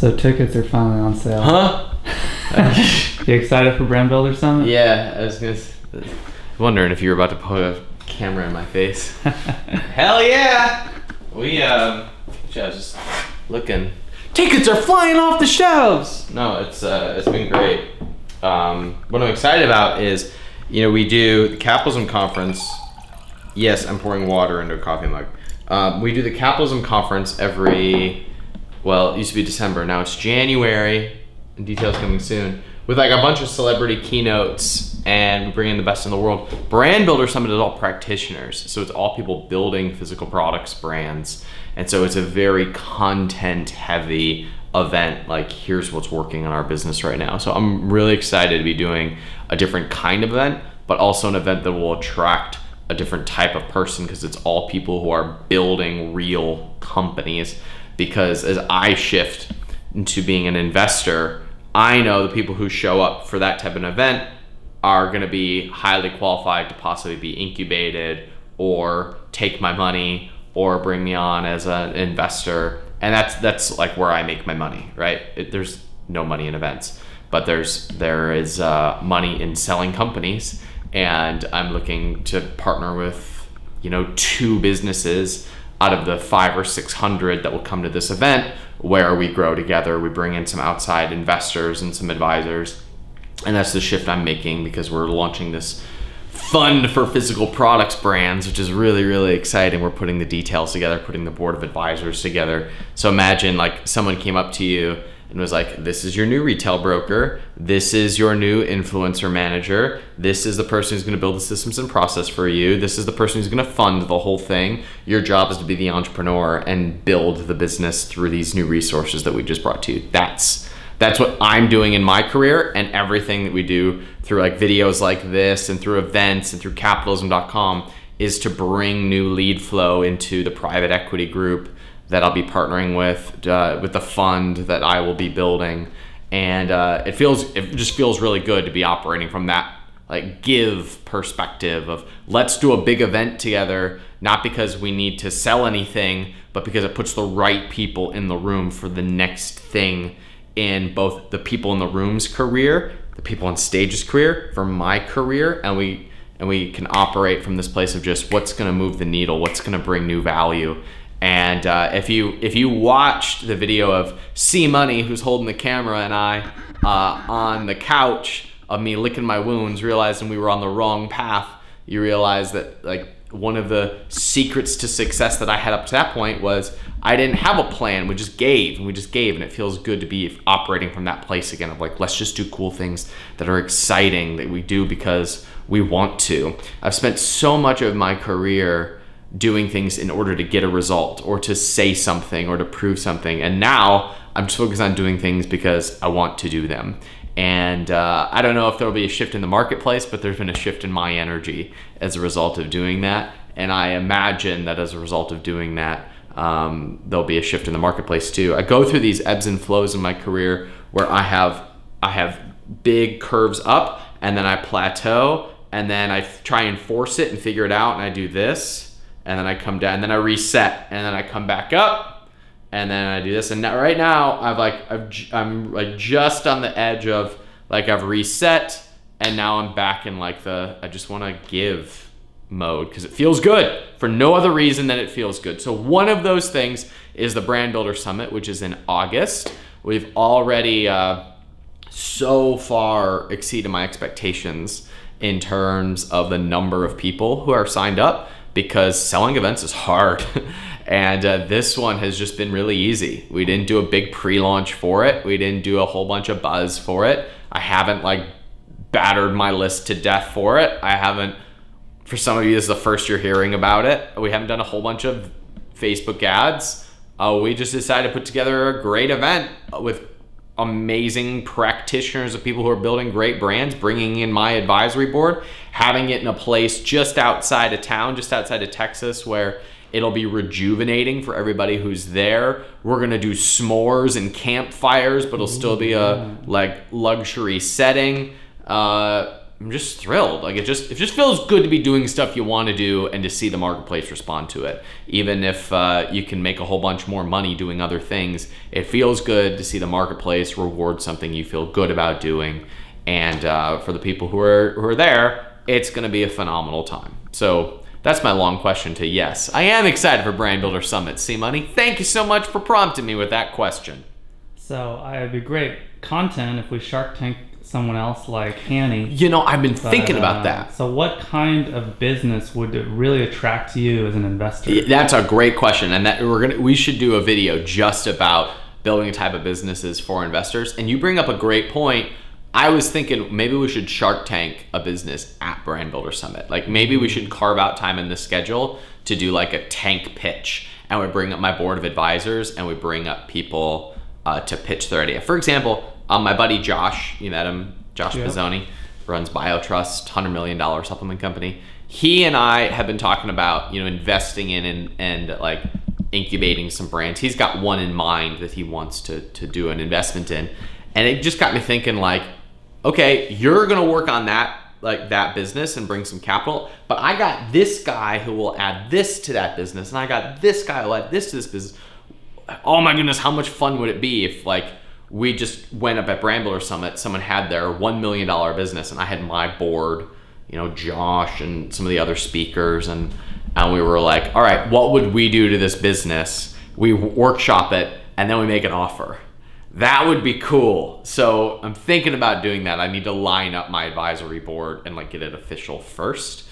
So tickets are finally on sale. Huh? You excited for Brand Builder Summit? Yeah, I was wondering if you were about to put a camera in my face. Hell yeah! I was just looking. Tickets are flying off the shelves! No, it's been great. What I'm excited about is, we do the Capitalism Conference. Yes, I'm pouring water into a coffee mug. We do the Capitalism Conference it used to be December, now it's January, and details coming soon, with like a bunch of celebrity keynotes, and we bring in the best in the world. Brand Builder Summit is all practitioners, so it's all people building physical products, brands, and so it's a very content-heavy event, like here's what's working in our business right now. So I'm really excited to be doing a different kind of event, but also an event that will attract a different type of person, because it's all people who are building real companies. Because as I shift into being an investor, I know the people who show up for that type of an event are going to be highly qualified to possibly be incubated or take my money or bring me on as an investor. And that's like where I make my money, right? There's no money in events, but there is money in selling companies. And I'm looking to partner with, 2 businesses out of the 500 or 600 that will come to this event, where we grow together. We bring in some outside investors and some advisors. And that's the shift I'm making, because we're launching this fund for physical products brands, which is really, really exciting. We're putting the details together, putting the board of advisors together. So imagine like someone came up to you and was like, this is your new retail broker, this is your new influencer manager, this is the person who's gonna build the systems and process for you, this is the person who's gonna fund the whole thing. Your job is to be the entrepreneur and build the business through these new resources that we just brought to you. That's what I'm doing in my career, and everything that we do through like videos like this and through events and through capitalism.com is to bring new lead flow into the private equity group that I'll be partnering with the fund that I will be building. And it just feels really good to be operating from that like give perspective of let's do a big event together, not because we need to sell anything, but because it puts the right people in the room for the next thing in both the people in the room's career, the people on stage's career, for my career, and we can operate from this place of just what's gonna move the needle, what's gonna bring new value. And if you watched the video of C Money, who's holding the camera, and I on the couch of me licking my wounds, realizing we were on the wrong path, you realize that like one of the secrets to success that I had up to that point was I didn't have a plan. We just gave, and it feels good to be operating from that place again of like, let's just do cool things that are exciting, that we do because we want to. I've spent so much of my career doing things in order to get a result or to say something or to prove something. And now I'm just focused on doing things because I want to do them. And I don't know if there'll be a shift in the marketplace, but there's been a shift in my energy as a result of doing that. And I imagine that as a result of doing that, there'll be a shift in the marketplace too. I go through these ebbs and flows in my career where I have big curves up, and then I plateau, and then I try and force it and figure it out, and I do this. And then I come down, and then I reset, and then I come back up, and then I do this. And now, right now, I'm like just on the edge of like I've reset, and now I'm back in like I just want to give mode because it feels good for no other reason than it feels good. So one of those things is the Brand Builder Summit, which is in August. We've already so far exceeded my expectations in terms of the number of people who are signed up, because selling events is hard. And this one has just been really easy. We didn't do a big pre-launch for it. We didn't do a whole bunch of buzz for it. I haven't like battered my list to death for it. I haven't, for some of you, this is the first you're hearing about it. We haven't done a whole bunch of Facebook ads. We just decided to put together a great event with amazing practitioners of people who are building great brands, bringing in my advisory board, having it in a place just outside of town, just outside of Texas, where it'll be rejuvenating for everybody who's there. We're gonna do s'mores and campfires, but it'll still be a like luxury setting. I'm just thrilled. Like it just feels good to be doing stuff you want to do and to see the marketplace respond to it. Even if you can make a whole bunch more money doing other things, it feels good to see the marketplace reward something you feel good about doing. And for the people who are there, it's going to be a phenomenal time. So that's my long question to yes. I am excited for Brand Builder Summit. C Money, thank you so much for prompting me with that question. So it'd be great content if we Shark Tank someone else like Hanny. You know, I've been thinking about that. So what kind of business would really attract you as an investor? That's a great question, and that we should do a video just about building a type of businesses for investors. And you bring up a great point. I was thinking maybe we should Shark Tank a business at Brand Builder Summit. Like maybe we should carve out time in the schedule to do like a tank pitch, and we bring up my board of advisors and we bring up people to pitch their idea. For example, my buddy Josh, you met him, Josh Pizzoni, runs BioTrust, $100 million supplement company. He and I have been talking about, investing in and like incubating some brands. He's got one in mind that he wants to do an investment in. And it just got me thinking like, okay, you're gonna work on that business and bring some capital, but I got this guy who will add this to that business, and I got this guy who will add this to this business. Oh my goodness, how much fun would it be if like we just went up at Brand Builder Summit, someone had their $1 million business and I had my board, Josh and some of the other speakers, and we were like, all right, what would we do to this business? We workshop it and then we make an offer. That would be cool. So I'm thinking about doing that. I need to line up my advisory board and like get it official first.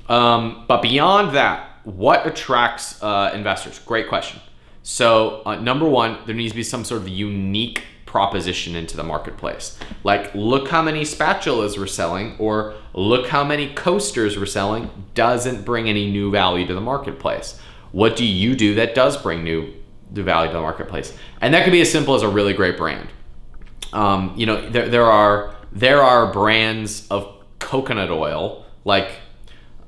But beyond that, what attracts investors? Great question. So number one, there needs to be some sort of unique proposition into the marketplace. Like, look how many spatulas we're selling, or look how many coasters we're selling, doesn't bring any new value to the marketplace. What do you do that does bring new value to the marketplace? And that could be as simple as a really great brand. There are brands of coconut oil, like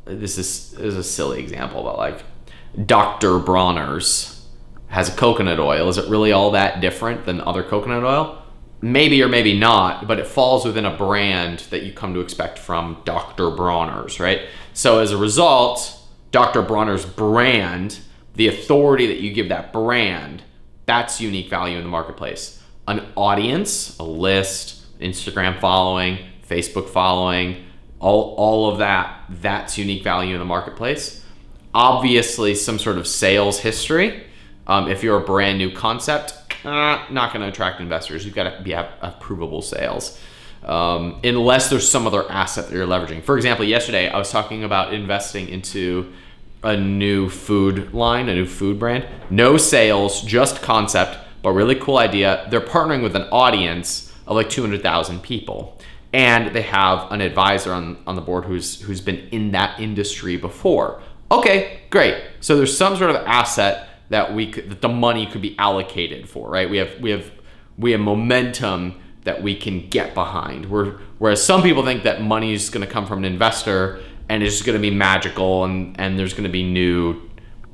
this is a silly example, but like Dr. Bronner's has a coconut oil. Is it really all that different than other coconut oil? Maybe or maybe not, but it falls within a brand that you come to expect from Dr. Bronner's, right? So as a result, Dr. Bronner's brand, the authority that you give that brand, that's unique value in the marketplace. An audience, a list, Instagram following, Facebook following, all of that, that's unique value in the marketplace. Obviously, some sort of sales history. If you're a brand new concept, not going to attract investors. You've got to have provable sales, unless there's some other asset that you're leveraging. For example, yesterday I was talking about investing into a new food line, a new food brand. No sales, just concept, but really cool idea. They're partnering with an audience of like 200,000 people, and they have an advisor on the board who's been in that industry before. Okay, great. So there's some sort of asset that the money could be allocated for, right? We have momentum that we can get behind. Whereas some people think that money is going to come from an investor and it's just going to be magical and there's going to be new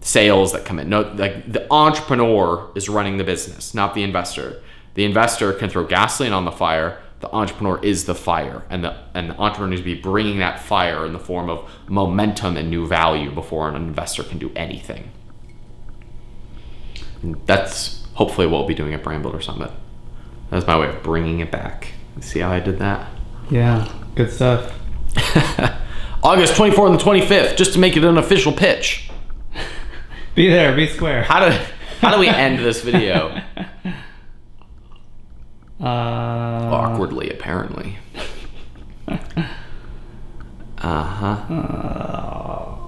sales that come in. No, like the entrepreneur is running the business, not the investor. The investor can throw gasoline on the fire. The entrepreneur is the fire, and the entrepreneur needs to be bringing that fire in the form of momentum and new value before an investor can do anything. That's hopefully what we'll be doing at Brand Builder Summit. That's my way of bringing it back. See how I did that? Yeah, good stuff. August 24th and the 25th, just to make it an official pitch. Be there, be square. How do we end this video? Awkwardly, apparently.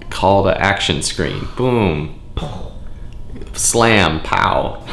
Call to action screen. Boom. Slam, pow.